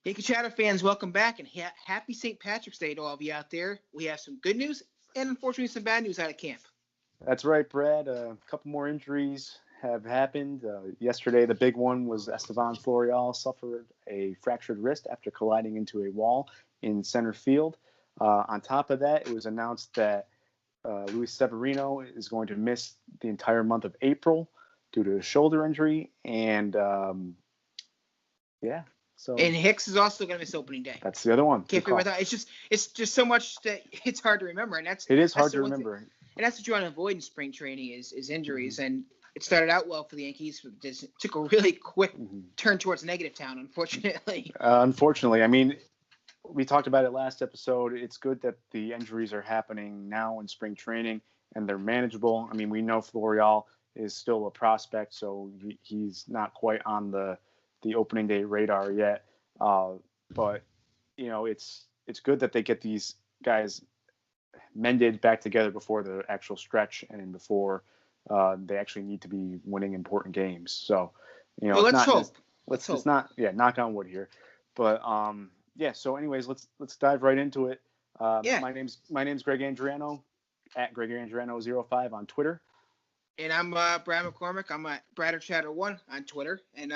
Yankee Chatter fans, welcome back, and happy St. Patrick's Day to all of you out there. We have some good news and unfortunately some bad news out of camp. That's right, Brad. A couple more injuries have happened. Yesterday, the big one was Estevan Florial suffered a fractured wrist after colliding into a wall in center field. On top of that, it was announced that Luis Severino is going to miss the entire month of April due to a shoulder injury. And so. And Hicks is also going to miss opening day. That's the other one. Can't figure it out. It's just so much that it's hard to remember, and it is hard to remember. And that's what you want to avoid in spring training is injuries. Mm-hmm. And it started out well for the Yankees, but it took a really quick turn towards negative town, unfortunately. Unfortunately, I mean, we talked about it last episode. It's good that the injuries are happening now in spring training and they're manageable. I mean, we know Florial is still a prospect, so he's not quite on the opening day radar yet. But you know, it's good that they get these guys mended back together before the actual stretch and before they actually need to be winning important games. So, you know, let's hope. It's not, knock on wood here. But so anyways, let's dive right into it. My name's Greg Andriano at Greg Andriano05 on Twitter. And I'm Brad McCormick. I'm at BradderChatter1 on Twitter. And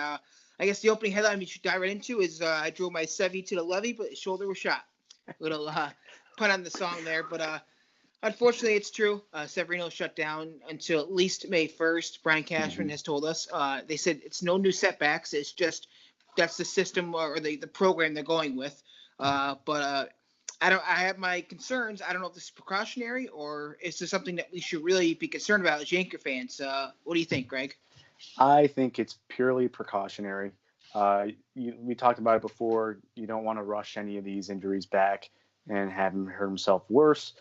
I guess the opening headline we should dive right into is I drove my Sevy to the levee, but his shoulder was shot. Little pun on the song there, but unfortunately it's true. Severino shut down until at least May 1st. Brian Cashman has told us. They said it's no new setbacks. It's just that's the system or the program they're going with. But I have my concerns. I don't know if this is precautionary or is this something that we should really be concerned about as Yankee fans. What do you think, Greg? I think it's purely precautionary. We talked about it before. You don't want to rush any of these injuries back and have him hurt himself worse.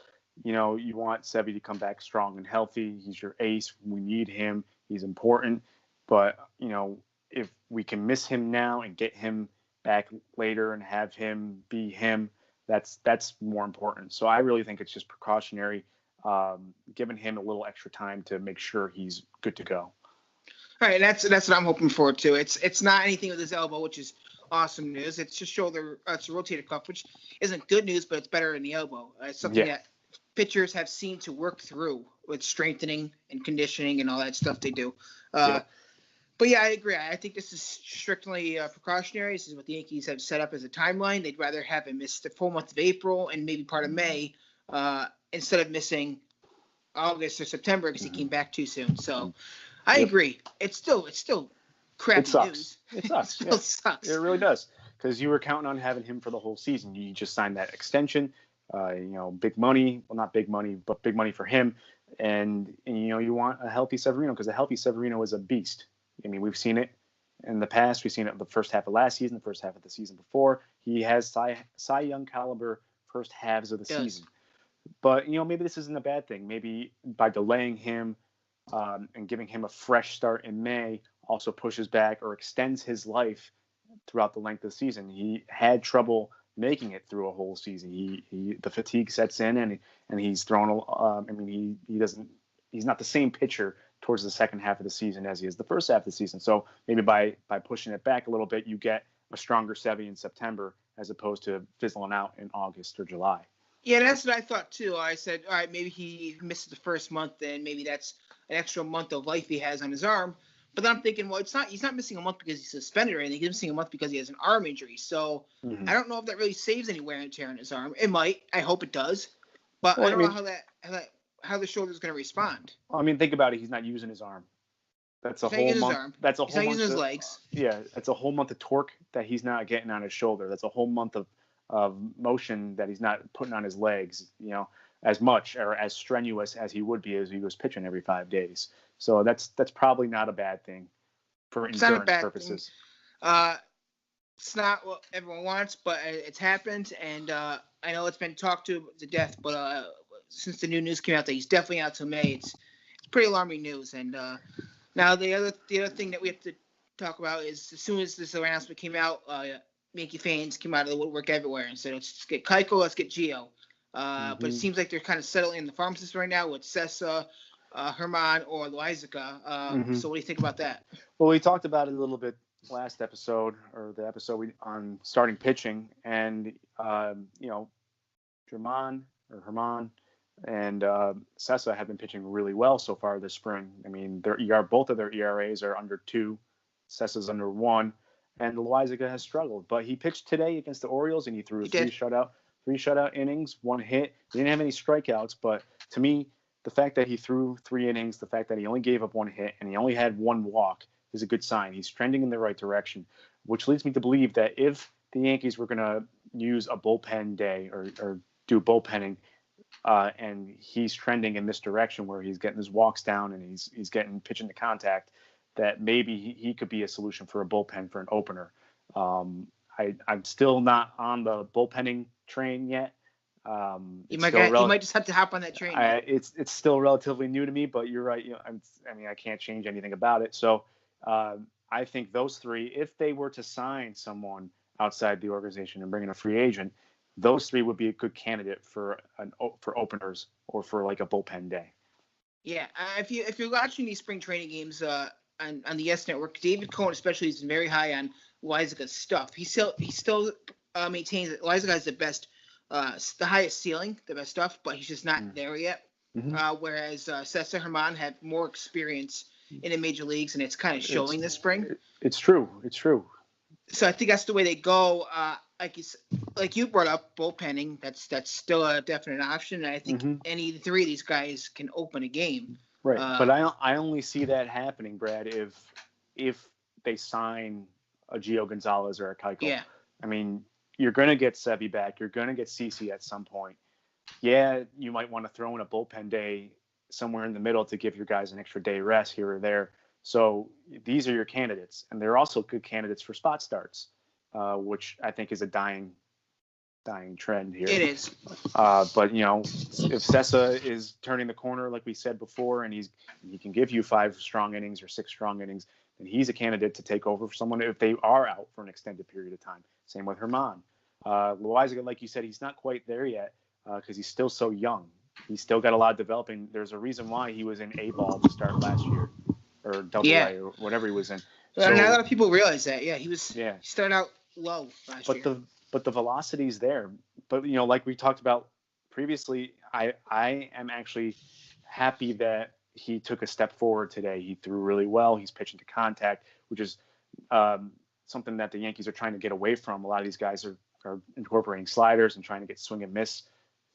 You know, you want Sevy to come back strong and healthy. He's your ace. We need him. He's important. But, you know, if we can miss him now and get him back later and have him be him, that's more important. So I really think it's just precautionary, giving him a little extra time to make sure he's good to go. All right, that's what I'm hoping for too. It's not anything with his elbow, which is awesome news. It's just shoulder. It's a rotator cuff, which isn't good news, but it's better than the elbow. It's something that pitchers have seen to work through with strengthening and conditioning and all that stuff they do. But yeah, I agree. I think this is strictly precautionary. This is what the Yankees have set up as a timeline. They'd rather have him miss the full month of April and maybe part of May instead of missing August or September because he came back too soon. So I agree. It's still crappy news. It sucks. It sucks. It really does because you were counting on having him for the whole season. You just signed that extension. Big money. Well, not big money, but big money for him. And you want a healthy Severino because a healthy Severino is a beast. I mean, we've seen it in the past. We've seen it the first half of last season, the first half of the season before. He has Cy Young caliber first halves of the season. But, maybe this isn't a bad thing. Maybe by delaying him and giving him a fresh start in May also pushes back or extends his life throughout the length of the season. He had trouble making it through a whole season. The fatigue sets in and he's thrown. He's not the same pitcher towards the second half of the season as he is the first half of the season. So maybe by pushing it back a little bit, you get a stronger Sevy in September as opposed to fizzling out in August or July. Yeah, that's what I thought too. I said, all right, maybe he missed the first month, and maybe that's an extra month of life he has on his arm. But then I'm thinking, well, he's not missing a month because he's suspended or anything. He's missing a month because he has an arm injury. So I don't know if that really saves any wear and tear on his arm. It might. I hope it does. But I don't know how the shoulder's going to respond. I mean, think about it. He's not using his arm. That's a whole month. That's a whole month. He's not using his legs. Yeah, that's a whole month of torque that he's not getting on his shoulder. That's a whole month of motion that he's not putting on his legs. As much or as strenuous as he would be as he was pitching every 5 days. So that's probably not a bad thing for endurance purposes. It's not what everyone wants, but it's happened, and I know it's been talked to death. But since the new news came out that he's definitely out till May, it's pretty alarming news. And now the other thing that we have to talk about is as soon as this announcement came out, Yankee fans came out of the woodwork everywhere and said, let's get Keuchel, let's get Gio. But it seems like they're kind of settling in the farm system right now with Sessa, Herman, or Loizica. So what do you think about that? Well, we talked about it a little bit last episode, or the episode on starting pitching, and Herman and Sessa have been pitching really well so far this spring. I mean, both of their ERAs are under 2. Sessa's under 1, and Loizaga has struggled. But he pitched today against the Orioles, and he threw three shutout innings, 1 hit. He didn't have any strikeouts, but to me, the fact that he threw 3 innings, the fact that he only gave up 1 hit, and he only had 1 walk is a good sign. He's trending in the right direction, which leads me to believe that if the Yankees were going to use a bullpen day or do bullpenning, and he's trending in this direction where he's getting his walks down and he's getting pitching to contact, that maybe he could be a solution for a bullpen for an opener. I'm still not on the bullpenning train yet. You might just have to hop on that train. It's still relatively new to me, but you're right. I can't change anything about it. So I think those 3, if they were to sign someone outside the organization and bring in a free agent, those 3 would be a good candidate for openers or for like a bullpen day. Yeah, if you're watching these spring training games on the Yes Network, David Cohen especially is very high on Loizaga's stuff. He still maintains that Loizaga has the highest ceiling, the best stuff, but he's just not there yet. Mm-hmm. Whereas Sessa Herman have more experience in the major leagues, and it's kind of showing this spring. It's true. So I think that's the way they go. Like you brought up, bullpenning, that's still a definite option. And I think any 3 of these guys can open a game. Right, but I only see that happening, Brad, if they sign a Gio Gonzalez or a Keuchel. Yeah. I mean, you're going to get Sevy back. You're going to get CC at some point. Yeah, you might want to throw in a bullpen day somewhere in the middle to give your guys an extra day rest here or there. So these are your candidates, and they're also good candidates for spot starts, which I think is a dying trend here. It is. But if Sessa is turning the corner, like we said before, and he can give you 5 strong innings or 6 strong innings, then he's a candidate to take over for someone if they are out for an extended period of time. Same with Herman. Loizaga, like you said, he's not quite there yet because he's still so young. He's still got a lot of developing. There's a reason why he was in A-ball to start last year, or Double-A, or whatever he was in. So, not a lot of people realize that. Yeah, he started out low last year. But the velocity's there. But like we talked about previously, I am actually happy that he took a step forward today. He threw really well. He's pitching to contact, which is something that the Yankees are trying to get away from. A lot of these guys are incorporating sliders and trying to get swing and miss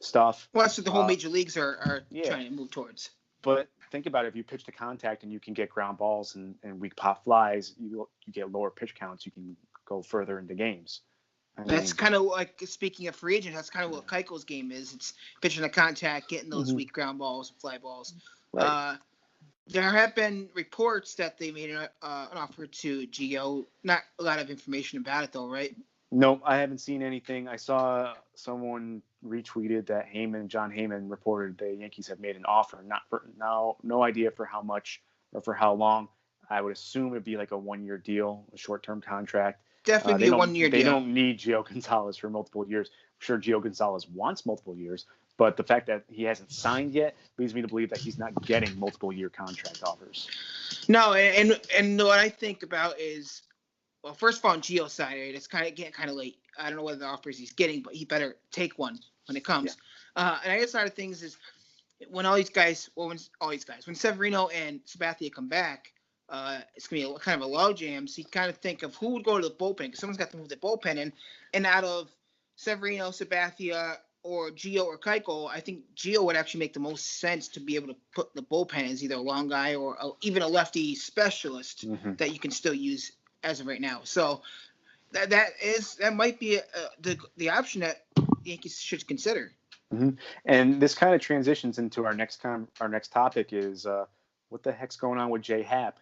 stuff. Well, that's what the whole major leagues are trying to move towards. But think about it. If you pitch to contact and you can get ground balls and weak pop flies, you get lower pitch counts. You can go further into games. That's kind of like, speaking of free agent, that's kind of what Keuchel's game is. It's pitching to contact, getting those weak ground balls and fly balls. Right. There have been reports that they made an offer to Gio. Not a lot of information about it, though, right? No, I haven't seen anything. I saw someone retweeted that John Heyman reported the Yankees have made an offer. No idea for how much or for how long. I would assume it'd be like a 1-year deal, a short-term contract. Definitely a 1-year deal. They don't need Gio Gonzalez for multiple years. I'm sure Gio Gonzalez wants multiple years, but the fact that he hasn't signed yet leads me to believe that he's not getting multiple-year contract offers. No, and what I think about is, well, first of all, on Gio's side, it's getting kind of late. I don't know what the offers he's getting, but he better take one when it comes. Yeah. And I guess side of things is when when Severino and Sabathia come back, it's going to be kind of a low jam. So you kind of think of who would go to the bullpen, because someone's got to move the bullpen in. And out of Severino, Sabathia, or Gio or Keuchel, I think Gio would actually make the most sense to be able to put the bullpen as either a long guy or even a lefty specialist that you can still use as of right now. So that might be the option that the Yankees should consider. Mm-hmm. And this kind of transitions into our next topic is what the heck's going on with Jay Happ?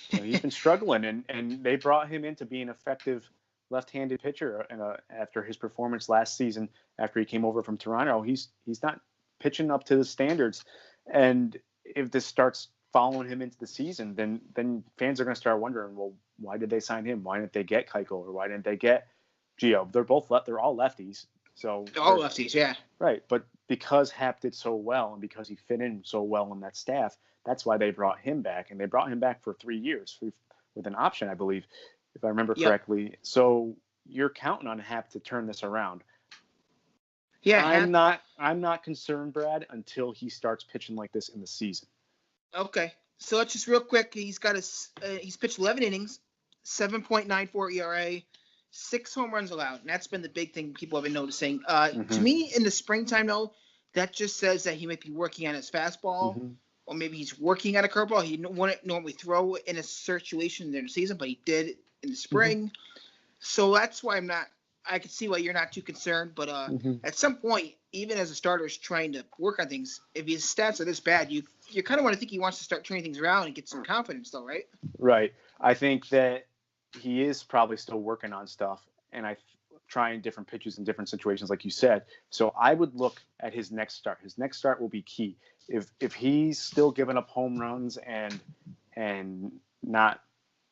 He's been struggling, and they brought him in to be an effective left-handed pitcher after his performance last season. After he came over from Toronto, he's not pitching up to the standards. And if this starts following him into the season, then fans are going to start wondering, well, why did they sign him? Why didn't they get Keuchel, or why didn't they get Gio? They're all lefties. So they're all lefties, yeah. Right, but because Happ did so well and because he fit in so well on that staff, that's why they brought him back. And they brought him back for 3 years with an option, I believe. if I remember correctly. So you're counting on Happ to turn this around. Yeah, I'm not concerned, Brad, until he starts pitching like this in the season. Okay, so let's just real quick. He's pitched 11 innings, 7.94 ERA, 6 home runs allowed, and that's been the big thing people have been noticing. To me, in the springtime, though, that just says that he might be working on his fastball, or maybe he's working on a curveball. He wouldn't normally throw in a situation during the season, but he did in the spring. So that's why I can see why you're not too concerned, but at some point, even as a starter is trying to work on things, if his stats are this bad, you kind of want to think he wants to start turning things around and get some confidence, though, right? Right. I think that he is probably still working on stuff, and trying different pitches in different situations, like you said. So I would look at his next start. His next start will be key. If he's still giving up home runs and not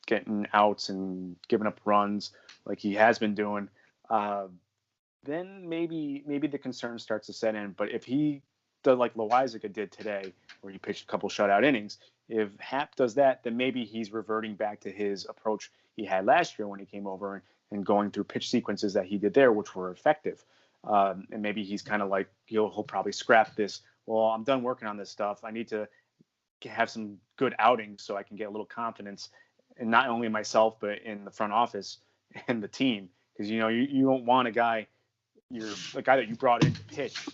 getting outs and giving up runs like he has been doing, then maybe the concern starts to set in. But if he does like Loizaga did today, where he pitched a couple shutout innings, if Happ does that, then maybe he's reverting back to his approach he had last year when he came over and going through pitch sequences that he did there, which were effective. And maybe he's kind of like, he'll probably scrap this. Well, I'm done working on this stuff. I need to have some good outings so I can get a little confidence, and not only in myself, but in the front office and the team. Because, you don't want a guy that you brought in to pitch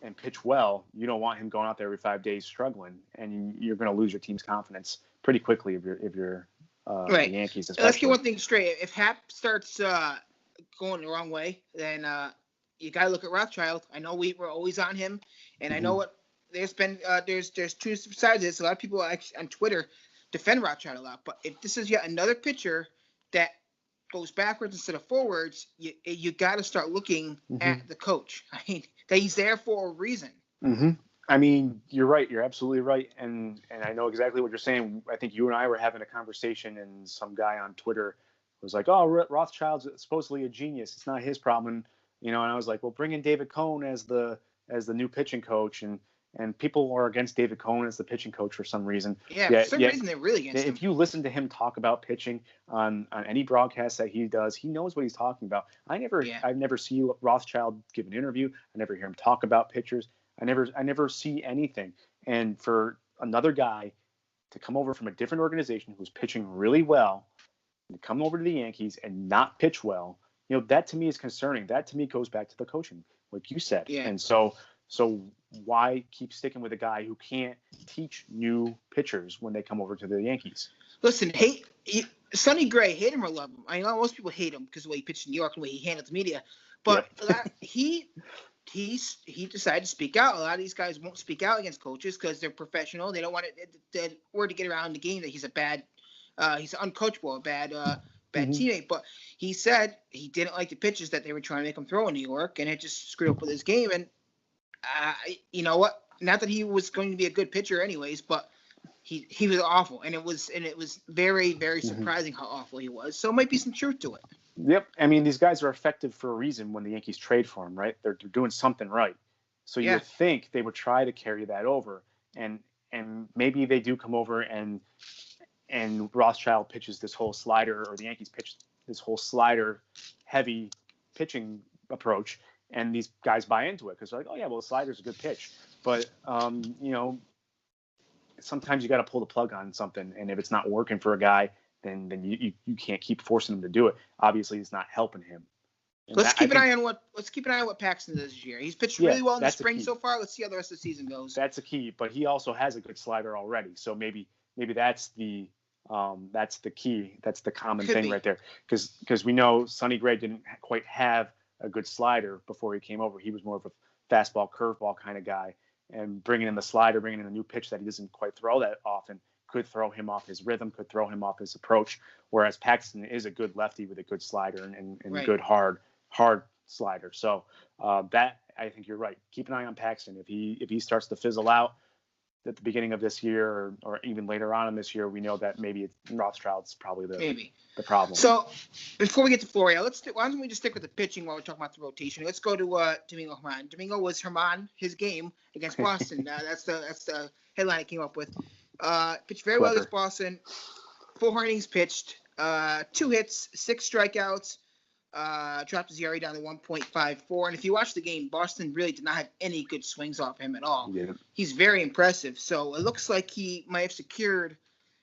and pitch well. You don't want him going out there every 5 days struggling, and you're going to lose your team's confidence pretty quickly if you're the Yankees. Especially. Let's get one thing straight. If Happ starts going the wrong way, then you got to look at Rothschild. I know we were always on him, and I know what there's been. There's two sides of this. A lot of people actually on Twitter defend Rothschild a lot, but if this is yet another pitcher that goes backwards instead of forwards, you got to start looking at the coach. I mean, that he's there for a reason. I mean, you're right. You're absolutely right. And I know exactly what you're saying. I think you and I were having a conversation, and some guy on Twitter was like, oh, Rothschild's supposedly a genius. It's not his problem. And I was like, well, bring in David Cohn as the new pitching coach. And people are against David Cohn as the pitching coach for some reason. Yeah, for some reason they're really against him. If you listen to him talk about pitching on any broadcast that he does, he knows what he's talking about. I've never see Rothschild give an interview. I never hear him talk about pitchers. I never see anything. And for another guy to come over from a different organization who's pitching really well, and to come over to the Yankees and not pitch well, that to me is concerning. That to me goes back to the coaching, like you said. Yeah. And so why keep sticking with a guy who can't teach new pitchers when they come over to the Yankees? Listen, Sonny Gray, hate him or love him. I know most people hate him because of the way he pitched in New York and the way he handled the media. But he decided to speak out. A lot of these guys won't speak out against coaches because they're professional. They don't want the word to get around the game that he's he's uncoachable, a bad teammate. But he said he didn't like the pitches that they were trying to make him throw in New York, and it just screwed up with his game. And you know what? Not that he was going to be a good pitcher anyways, but he was awful, and it was very, very surprising how awful he was. So it might be some truth to it. Yep. I mean, these guys are effective for a reason when the Yankees trade for him, right? They're doing something right. So you would think they would try to carry that over, and maybe they do come over and Rothschild pitches this whole slider, or the Yankees pitch this whole slider heavy pitching approach, and these guys buy into it because they're like, oh yeah, well, the slider's a good pitch. But sometimes you got to pull the plug on something, and if it's not working for a guy, then you can't keep forcing him to do it. Obviously, it's not helping him. Let's keep an eye on what Paxton does this year. He's pitched really well in the spring so far. Let's see how the rest of the season goes. That's a key, but he also has a good slider already. So maybe that's the key. That's the common thing right there. Because we know Sonny Gray didn't quite have a good slider before he came over. He was more of a fastball, curveball kind of guy, and bringing in the slider, bringing in a new pitch that he doesn't quite throw that often, could throw him off his rhythm, could throw him off his approach. Whereas Paxton is a good lefty with a good slider and good hard slider. So that, I think you're right. Keep an eye on Paxton. If he starts to fizzle out at the beginning of this year or even later on in this year, we know that maybe Rothschild's probably the problem. So before we get to Florio, why don't we just stick with the pitching while we're talking about the rotation? Let's go to Domingo Germán. Domingo was his game against Boston. That's the headline I came up with. Pitched very well against Boston. 4 innings pitched. 2 hits, 6 strikeouts, dropped his ERA down to 1.54. And if you watch the game, Boston really did not have any good swings off him at all. Yeah. He's very impressive. So it looks like he might have secured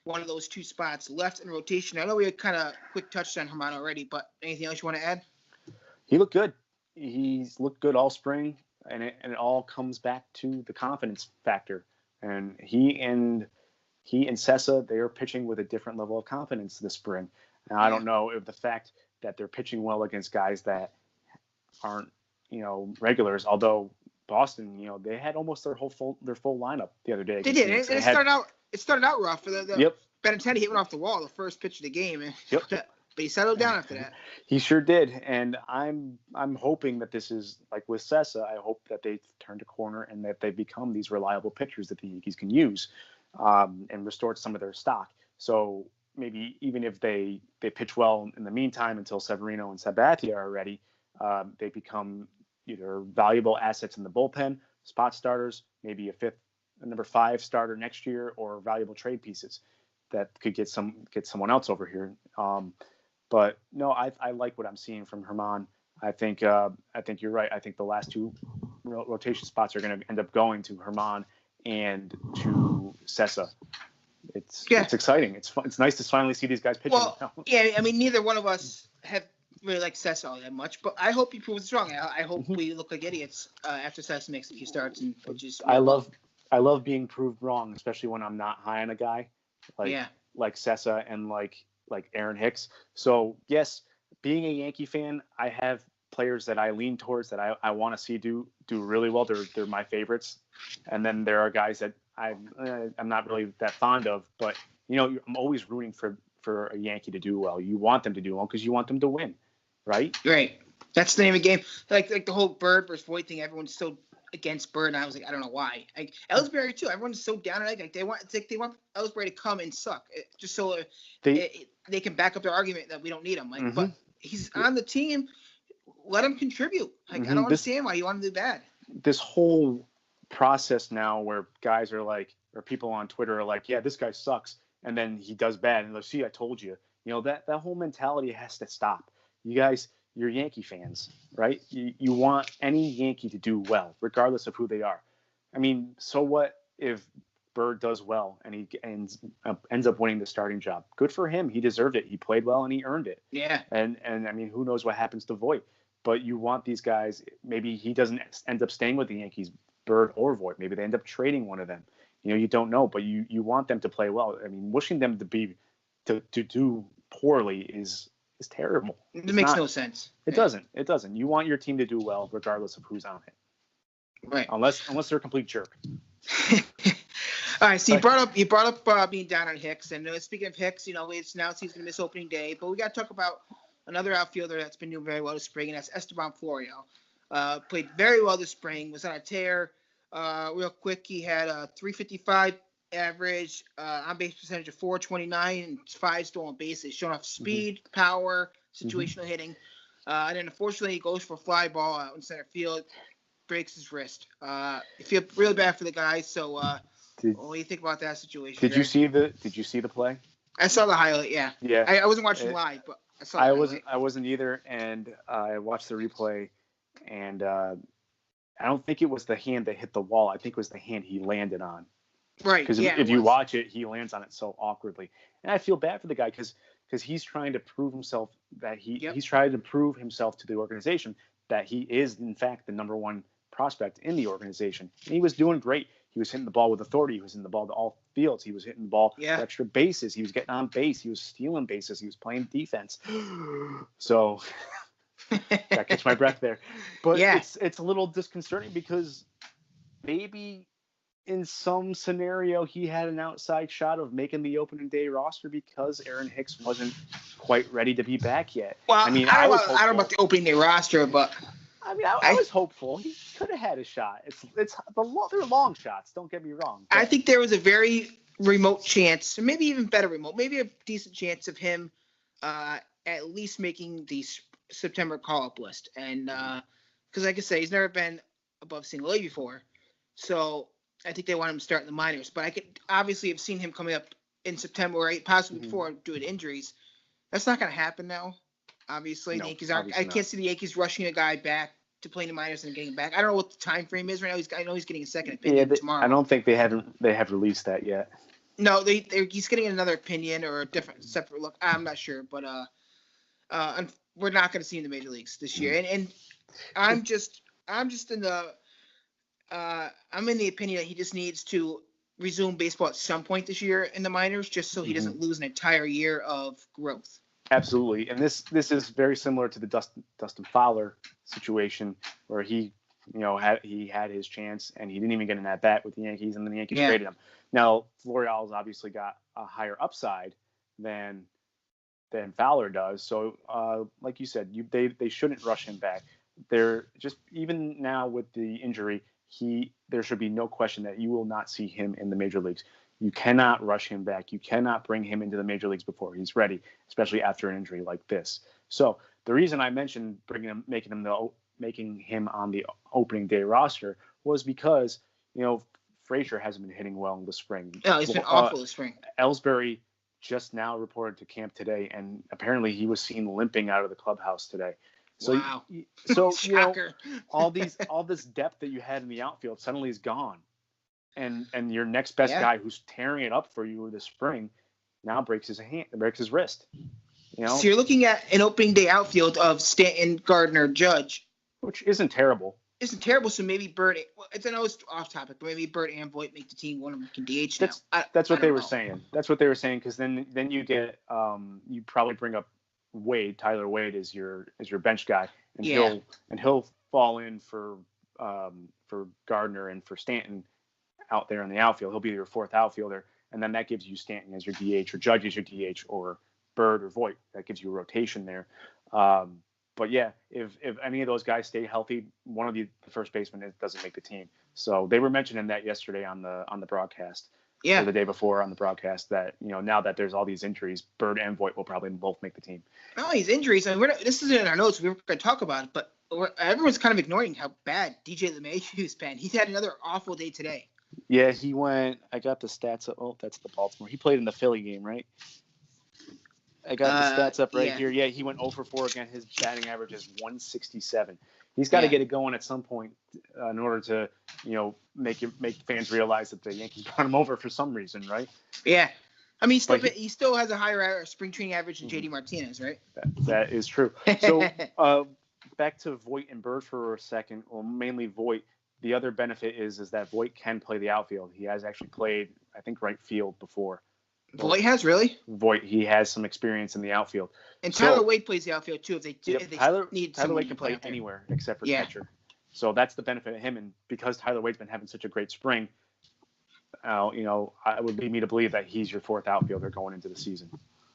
one of those 2 spots left in rotation. I know we had kind of quick touched on Herman already, but anything else you want to add? He looked good. He's looked good all spring, and it all comes back to the confidence factor. And he and Sessa, they are pitching with a different level of confidence this spring. And I don't know if the fact that they're pitching well against guys that aren't, regulars, although Boston, they had almost their full lineup the other day. They did. It started out rough. Benintendi hit one off the wall the first pitch of the game. But he settled down after that. He sure did. And I'm hoping that this is like with Sessa. I hope that they turned a corner and that they become these reliable pitchers that the Yankees can use and restore some of their stock. So maybe even if they pitch well in the meantime until Severino and Sabathia are ready, they become either valuable assets in the bullpen, spot starters, maybe a number 5 starter next year, or valuable trade pieces that could get someone else over here. But no, I like what I'm seeing from Herman. I think you're right. I think the last 2 rotation spots are going to end up going to Herman and to Sessa. It's exciting. It's fun. It's nice to finally see these guys pitching. Well, yeah, I mean, neither one of us have really liked Sessa all that much, but I hope he proves us wrong. I hope we look like idiots after Sessa makes a few starts and pitches. I love being proved wrong, especially when I'm not high on a guy like Sessa and like Aaron Hicks. So yes, being a Yankee fan, I have players that I lean towards that I want to see do really well. They're my favorites, and then there are guys that I'm not really that fond of. But I'm always rooting for a Yankee to do well. You want them to do well because you want them to win, right? Right. That's the name of the game. Like the whole Bird versus Voit thing. Everyone's so against Bird, and I was like, I don't know why. Ellsbury too. Everyone's so down on it. Like they want Ellsbury to come and suck, just so they can back up their argument that we don't need him. Like, but he's on the team. Let him contribute. Like I don't understand why you want to do bad. This whole process now, where guys are like, or people on Twitter are like, yeah, this guy sucks, and then he does bad, and they'll see, I told you. That whole mentality has to stop. You guys. You're Yankee fans, right? You want any Yankee to do well, regardless of who they are. I mean, so what if Bird does well and he ends up winning the starting job? Good for him. He deserved it. He played well and he earned it. Yeah. And I mean, who knows what happens to Voit? But you want these guys. Maybe he doesn't end up staying with the Yankees, Bird or Voit. Maybe they end up trading one of them. You don't know, but you want them to play well. I mean, wishing them to do poorly is terrible. It makes no sense. It doesn't. You want your team to do well regardless of who's on it. Right. Unless they're a complete jerk. All right. So you brought up being down on Hicks, and speaking of Hicks, it's announced he's going to miss opening day, but we got to talk about another outfielder that's been doing very well this spring, and that's Esteban Florio. Played very well this spring. Was on a tear. Real quick, he had a 355 average, on base percentage of 429 and 5 stolen bases, showing off speed, power, situational hitting. And then unfortunately he goes for a fly ball out in center field, breaks his wrist. I feel really bad for the guy. So what do you think about that situation? Did you see the play? I saw the highlight. Yeah. Yeah. I wasn't watching live, but I saw. I wasn't either, and I watched the replay, and I don't think it was the hand that hit the wall. I think it was the hand he landed on. Right. Because if you watch it, he lands on it so awkwardly, and I feel bad for the guy because he's trying to prove himself that he's trying to prove himself to the organization that he is in fact the number 1 prospect in the organization, and he was doing great. He was hitting the ball with authority. He was hitting the ball to all fields. He was hitting the ball to extra bases. He was getting on base. He was stealing bases. He was playing defense. So I catch my breath there, but it's a little disconcerting because maybe in some scenario he had an outside shot of making the opening day roster because Aaron Hicks wasn't quite ready to be back yet. Well, I mean, I don't know about the opening day roster, but I mean, I was hopeful. He could have had a shot. They're long shots. Don't get me wrong. I think there was a very remote chance, maybe even better remote, maybe a decent chance of him at least making the September call-up list. And because, like I say, he's never been above single A before, so I think they want him to start in the minors. But I could obviously have seen him coming up in September or possibly before due to injuries. That's not going to happen now. Obviously, No, the Yankees aren't. I can't see the Yankees rushing a guy back to play in the minors and getting him back. I don't know what the time frame is right now. I know he's getting a second opinion tomorrow. I don't think they have released that yet. No, he's getting another opinion or a different separate look. I'm not sure, but we're not going to see him in the major leagues this year. And I'm in the opinion that he just needs to resume baseball at some point this year in the minors, just so he doesn't lose an entire year of growth. Absolutely, and this is very similar to the Dustin Fowler situation, where he had his chance and he didn't even get an at bat with the Yankees, and then the Yankees traded him. Now Florial's obviously got a higher upside than Fowler does, so like you said, they shouldn't rush him back. They're just, even now with the injury, there should be no question that you will not see him in the major leagues. You cannot rush him back. You cannot bring him into the major leagues before he's ready, especially after an injury like this. So the reason I mentioned making him on the opening day roster was because, Frazier hasn't been hitting well in the spring. No, he's been awful this spring. Ellsbury just now reported to camp today, and apparently he was seen limping out of the clubhouse today. So, wow. So all this depth that you had in the outfield suddenly is gone. And your next best guy, who's tearing it up for you this spring, now breaks his wrist. So you're looking at an opening day outfield of Stanton, Gardner, Judge, which isn't terrible. So maybe Bird. Well, I know it's off topic, but maybe Bird and Voit make the team. One of them can DH now. That's what they were saying. That's what they were saying, because then you get you probably bring up Wade. Tyler Wade is your bench guy, and he'll fall in for Gardner and for Stanton out there in the outfield. He'll be your fourth outfielder, and then that gives you Stanton as your DH, or Judge as your DH, or Bird or Voit. That gives you a rotation there. But yeah, if any of those guys stay healthy, one of the first basemen doesn't make the team. So they were mentioning that yesterday on the broadcast. Or the day before on the broadcast, that now that there's all these injuries, Bird and Voit will probably both make the team. Oh, these injuries. I mean, this isn't in our notes. We were going to talk about it, but everyone's kind of ignoring how bad DJ LeMahieu's been. He's had another awful day today. Yeah, he went. I got the stats up. Oh, that's the Baltimore. He played in the Philly game, right? I got the stats up right here. Yeah, he went 0 for 4 again. His batting average is 167. He's got to get it going at some point in order to, make fans realize that the Yankees brought him over for some reason, right? Yeah. I mean, he still has a higher spring training average than JD Martinez, right? That is true. So back to Voit and Bird for a second, or mainly Voit. The other benefit is that Voit can play the outfield. He has actually played, I think, right field before. Voit has, really? Voit, he has some experience in the outfield. And Tyler Wade plays the outfield too. Tyler Wade can play anywhere except for catcher. So that's the benefit of him. And because Tyler Wade's been having such a great spring, it would lead me to believe that he's your fourth outfielder going into the season.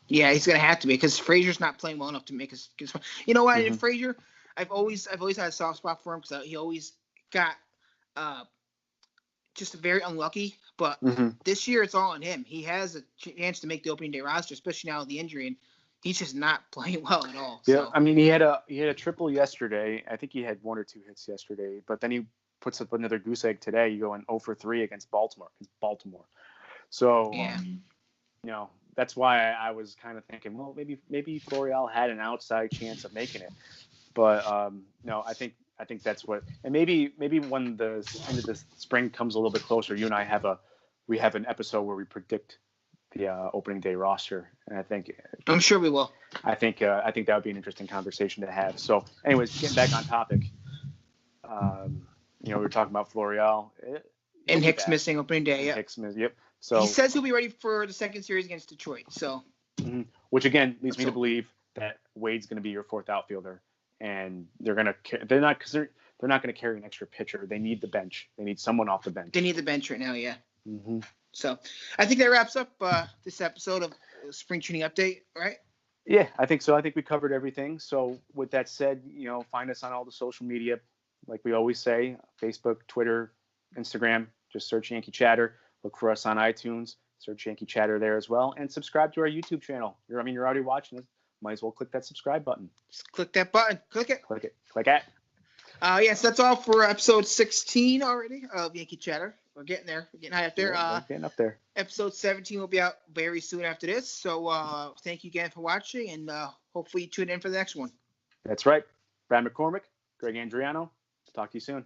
Yeah, he's going to have to be, because Frazier's not playing well enough to make us. You know what? Mm-hmm. And Frazier, I've always had a soft spot for him, because he always got just very unlucky. But this year, it's all on him. He has a chance to make the opening day roster, especially now with the injury, and he's just not playing well at all. Yeah, so. I mean, he had a triple yesterday. I think he had 1 or 2 hits yesterday, but then he puts up another goose egg today. You go in 0 for 3 against Baltimore. So, that's why I was kind of thinking, well, maybe Florial had an outside chance of making it, but no, I think that's what. And maybe when the end of the spring comes a little bit closer, you and I have an episode where we predict the opening day roster, and I'm sure we will. I think that would be an interesting conversation to have. So, anyways, getting back on topic, we were talking about Florial and Hicks missing opening day. Yeah, Hicks missing. Yep. So he says he'll be ready for the second series against Detroit. So, which again leads me to believe that Wade's going to be your fourth outfielder, and they're not going to carry an extra pitcher. They need the bench. They need someone off the bench. They need the bench right now. Yeah. Mm-hmm. So, I think that wraps up this episode of Spring Training Update, right? Yeah, I think so. I think we covered everything. So, with that said, find us on all the social media, like we always say: Facebook, Twitter, Instagram. Just search Yankee Chatter. Look for us on iTunes. Search Yankee Chatter there as well, and subscribe to our YouTube channel. You're already watching it. Might as well click that subscribe button. Just click that button. Click it. Click it. Click it. Yes, that's all for episode 16 already of Yankee Chatter. We're getting there. We're getting high up there. We're getting up there. Episode 17 will be out very soon after this. So thank you again for watching, and hopefully you tune in for the next one. That's right. Brad McCormick, Greg Andriano. Talk to you soon.